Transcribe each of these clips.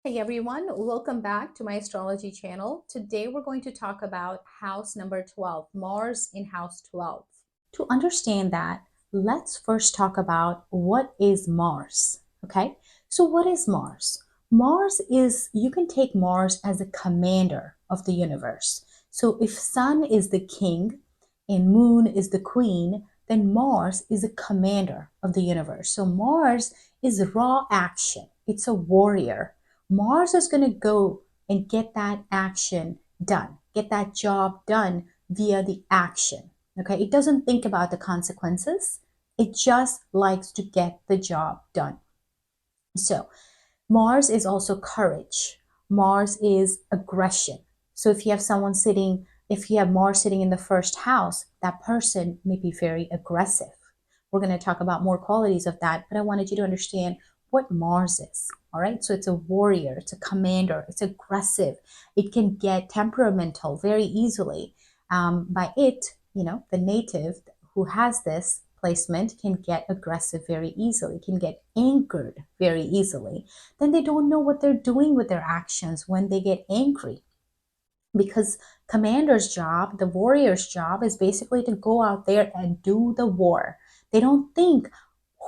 Hey everyone, welcome back to my astrology channel. Today we're going to talk about house number 12, Mars in house 12. To understand that, let's first talk about what is Mars, okay? So what is Mars? Mars is, you can take Mars as a commander of the universe. So if Sun is the king and Moon is the queen, then Mars is a commander of the universe. So Mars is raw action. It's a warrior. Mars is going to go and get that action done, get that job done via the action. Okay, it doesn't think about the consequences. It just likes to get the job done. So, Mars is also courage. Mars is aggression. So, if you have Mars sitting in the first house, that person may be very aggressive. We're going to talk about more qualities of that, but I wanted you to understand what Mars is. All right. So, it's a warrior, it's a commander, it's aggressive. It can get temperamental very easily. By it, the native who has this placement can get aggressive very easily, can get angered very easily. Then they don't know what they're doing with their actions when they get angry. Because commander's job, the warrior's job, is basically to go out there and do the war. They don't think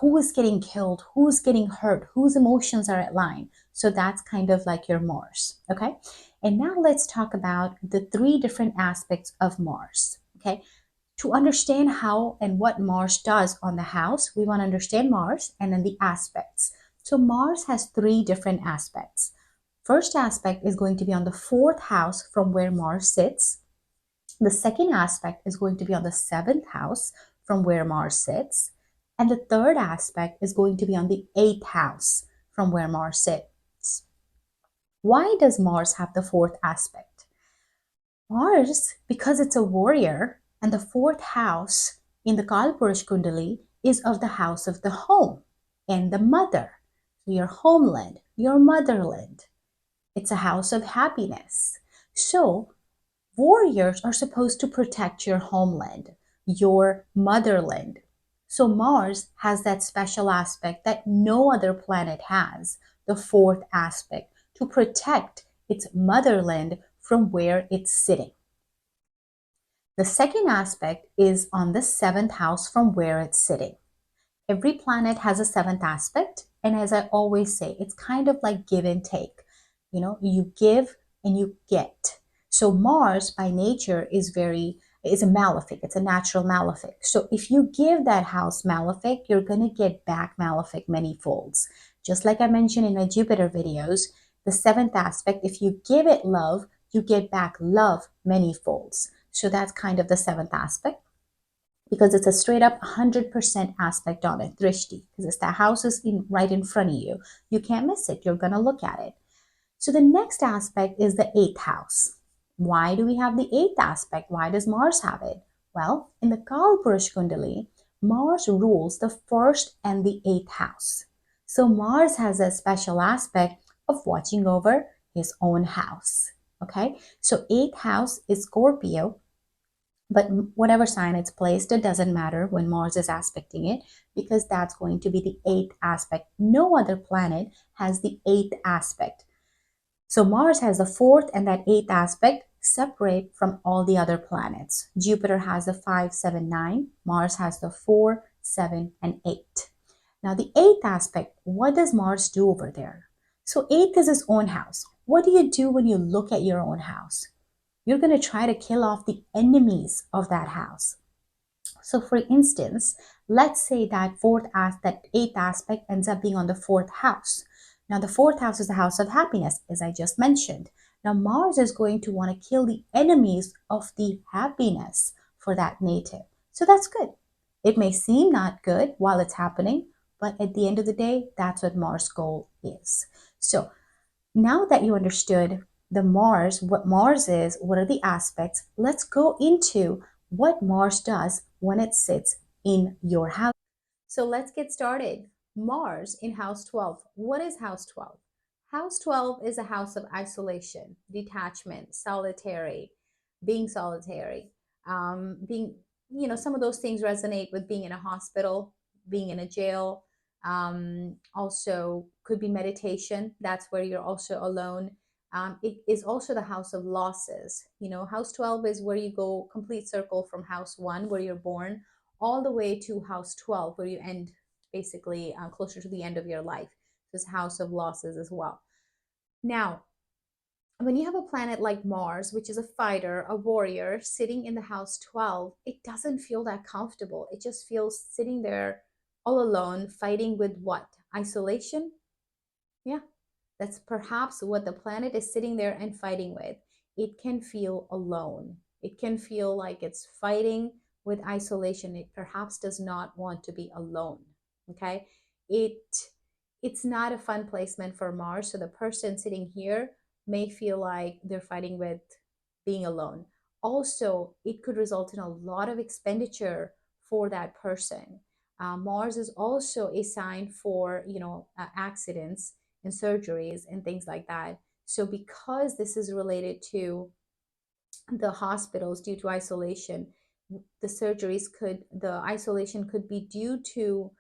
who is getting killed, who's getting hurt, whose emotions are at line. So that's kind of like your Mars. Okay. And now let's talk about the three different aspects of Mars. Okay. To understand how and what Mars does on the house, we want to understand Mars and then the aspects. So Mars has three different aspects. First aspect is going to be on the fourth house from where Mars sits. The second aspect is going to be on the seventh house from where Mars sits. And the third aspect is going to be on the eighth house from where Mars sits. Why does Mars have the fourth aspect? Mars, because it's a warrior, and the fourth house in the Kalpurush Kundali is of the house of the home and the mother. So your homeland, your motherland. It's a house of happiness. So warriors are supposed to protect your homeland, your motherland. So Mars has that special aspect that no other planet has, the fourth aspect, to protect its motherland from where it's sitting. The second aspect is on the seventh house from where it's sitting. Every planet has a seventh aspect. And as I always say, it's kind of like give and take. You give and you get. So Mars by nature is a malefic. It's a natural malefic. So if you give that house malefic, you're going to get back malefic many folds. Just like I mentioned in my Jupiter videos, the seventh aspect, if you give it love, you get back love many folds. So that's kind of the seventh aspect because it's a straight up 100% aspect on it, drishti, because it's the house is right in front of you. You can't miss it. You're going to look at it. So the next aspect is the eighth house. Why do we have the eighth aspect? Why does Mars have it? Well, in the Kalpurush Kundali, Mars rules the first and the eighth house. So Mars has a special aspect of watching over his own house. Okay, so eighth house is Scorpio, but whatever sign it's placed, it doesn't matter when Mars is aspecting it because that's going to be the eighth aspect. No other planet has the eighth aspect. So Mars has the fourth and that eighth aspect separate from all the other planets. Jupiter has the 5, 7, 9. Mars has the 4, 7, and 8. Now the eighth aspect, what does Mars do over there? So eighth is his own house. What do you do when you look at your own house? You're going to try to kill off the enemies of that house. So for instance, let's say that that eighth aspect ends up being on the fourth house. Now the fourth house is the house of happiness, as I just mentioned. Now Mars is going to want to kill the enemies of the happiness for that native. So that's good. It may seem not good while it's happening, but at the end of the day, that's what Mars' goal is. So now that you understood what Mars is, what are the aspects, let's go into what Mars does when it sits in your house. So let's get started. Mars in house 12. What is house 12? House 12 is a house of isolation, detachment, solitary, being, some of those things resonate with being in a hospital, being in a jail, Also could be meditation. That's where you're also alone. It is also the house of losses. House 12 is where you go complete circle from house 1, where you're born, all the way to house 12, where you end basically closer to the end of your life. This house of losses as well. Now, when you have a planet like Mars, which is a fighter, a warrior, sitting in the house 12, it doesn't feel that comfortable. It just feels sitting there all alone, fighting with what? Isolation? Yeah, that's perhaps what the planet is sitting there and fighting with. It can feel alone. It can feel like it's fighting with isolation. It perhaps does not want to be alone. Okay? It it's not a fun placement for Mars. So the person sitting here may feel like they're fighting with being alone. Also, it could result in a lot of expenditure for that person. Mars is also a sign for accidents and surgeries and things like that. So because this is related to the hospitals due to isolation, the isolation could be due to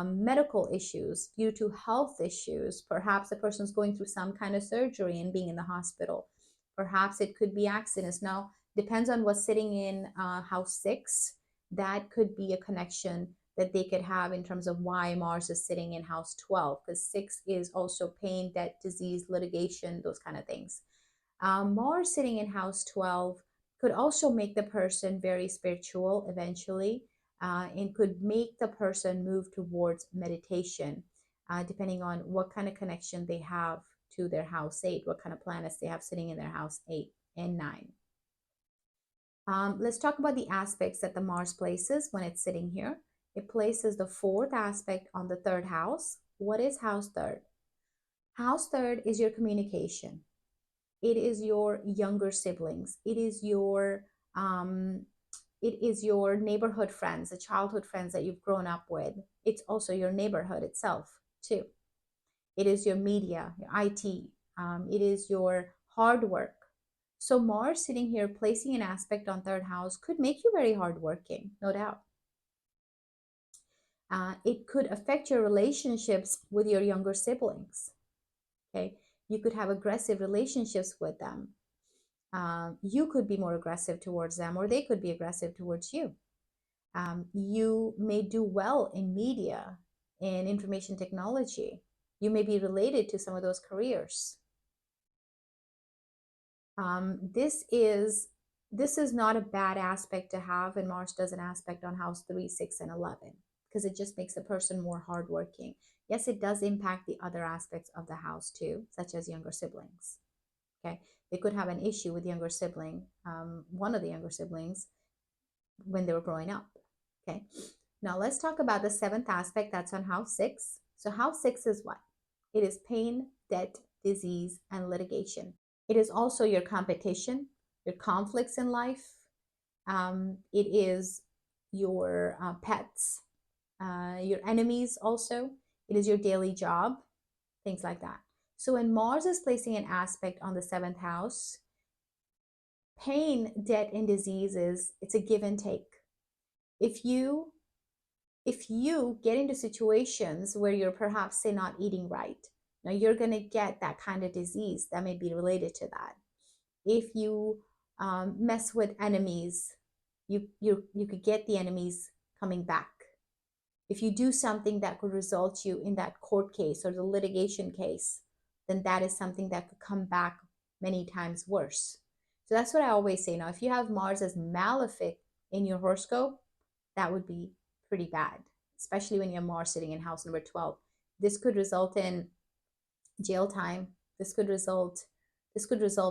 medical issues, due to health issues. Perhaps the person's going through some kind of surgery and being in the hospital. Perhaps it could be accidents. Now, depends on what's sitting in house 6. That could be a connection that they could have in terms of why Mars is sitting in house 12, because 6 is also pain, debt, disease, litigation, those kind of things. Mars sitting in house 12 could also make the person very spiritual eventually, and could make the person move towards meditation, depending on what kind of connection they have to their house 8, what kind of planets they have sitting in their house 8 and 9. Let's talk about the aspects that the Mars places when it's sitting here. It places the 4th aspect on the 3rd house. What is house 3rd? House 3rd is your communication. It is your younger siblings. It is your neighborhood friends, the childhood friends that you've grown up with. It's also your neighborhood itself too. It is your media, your IT. It is your hard work. So Mars sitting here placing an aspect on 3rd house could make you very hardworking, no doubt. It could affect your relationships with your younger siblings. Okay, you could have aggressive relationships with them. You could be more aggressive towards them, or they could be aggressive towards you. You may do well in media and information technology. You may be related to some of those careers. This is not a bad aspect to have, and Mars does an aspect on house 3, 6, and 11, because it just makes the person more hardworking. Yes, it does impact the other aspects of the house too, such as younger siblings. Okay, they could have an issue with younger sibling, one of the younger siblings, when they were growing up. Okay, now let's talk about the 7th aspect that's on house 6. So house 6 is what? It is pain, debt, disease, and litigation. It is also your competition, your conflicts in life. It is your pets, your enemies also. It is your daily job, things like that. So when Mars is placing an aspect on the 7th house, pain, debt, and diseases, it's a give and take. If you get into situations where you're perhaps, say, not eating right, now you're going to get that kind of disease that may be related to that. If you mess with enemies, you could get the enemies coming back. If you do something that could result you in that court case or the litigation case, then that is something that could come back many times worse. So that's what I always say. Now, if you have Mars as malefic in your horoscope, that would be pretty bad, especially when you have Mars sitting in house number 12. This could result in jail time. This could result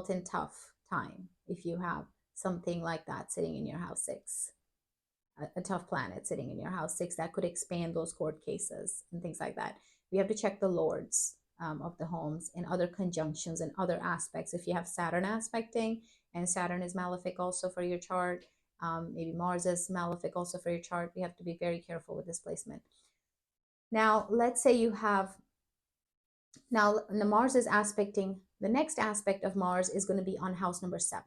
in tough time if you have something like that sitting in your house 6. A tough planet sitting in your house 6 that could expand those court cases and things like that. We have to check the lords of the homes and other conjunctions and other aspects. If you have Saturn aspecting, and Saturn is malefic also for your chart, maybe Mars is malefic also for your chart, we have to be very careful with this placement. Now, let's say you have, now Mars is aspecting, the next aspect of Mars is going to be on house number 7.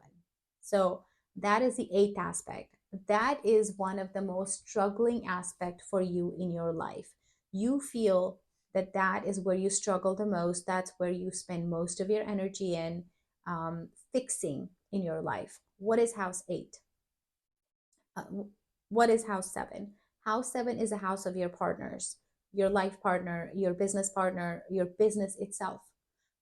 So that is the 8th aspect. That is one of the most struggling aspect for you in your life. you feel that that is where you struggle the most. That's where you spend most of your energy in fixing in your life. What is house 8? Uh, what is house 7? House 7 is a house of your partners, your life partner, your business itself.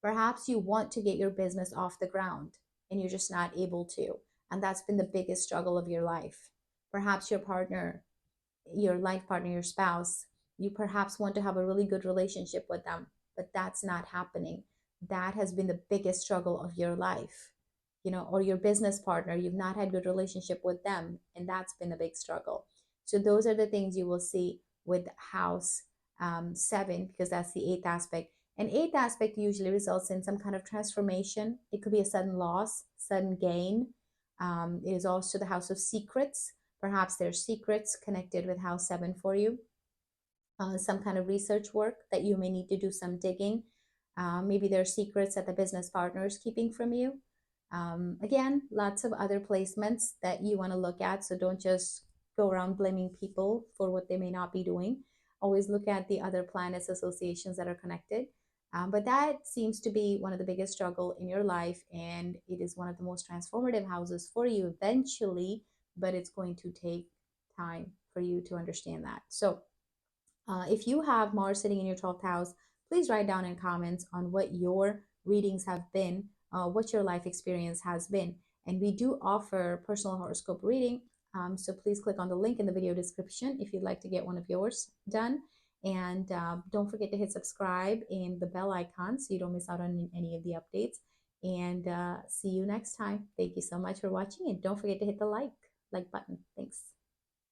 Perhaps you want to get your business off the ground and you're just not able to. And that's been the biggest struggle of your life. Perhaps your partner, your life partner, your spouse, you perhaps want to have a really good relationship with them, but that's not happening. That has been the biggest struggle of your life. Or your business partner, you've not had good relationship with them, and that's been a big struggle. So those are the things you will see with house 7, because that's the eighth aspect. And eighth aspect usually results in some kind of transformation. It could be a sudden loss, sudden gain. It is also the house of secrets. Perhaps there's secrets connected with house 7 for you. Some kind of research work that you may need to do some digging. Maybe there are secrets that the business partner is keeping from you. Again, lots of other placements that you want to look at. So don't just go around blaming people for what they may not be doing. Always look at the other planets associations that are connected. But that seems to be one of the biggest struggle in your life, and it is one of the most transformative houses for you eventually, but it's going to take time for you to understand that. So if you have Mars sitting in your 12th house, please write down in comments on what your readings have been, what your life experience has been. And we do offer personal horoscope reading. So please click on the link in the video description if you'd like to get one of yours done. And don't forget to hit subscribe and the bell icon so you don't miss out on any of the updates. And see you next time. Thank you so much for watching. And don't forget to hit the like button. Thanks.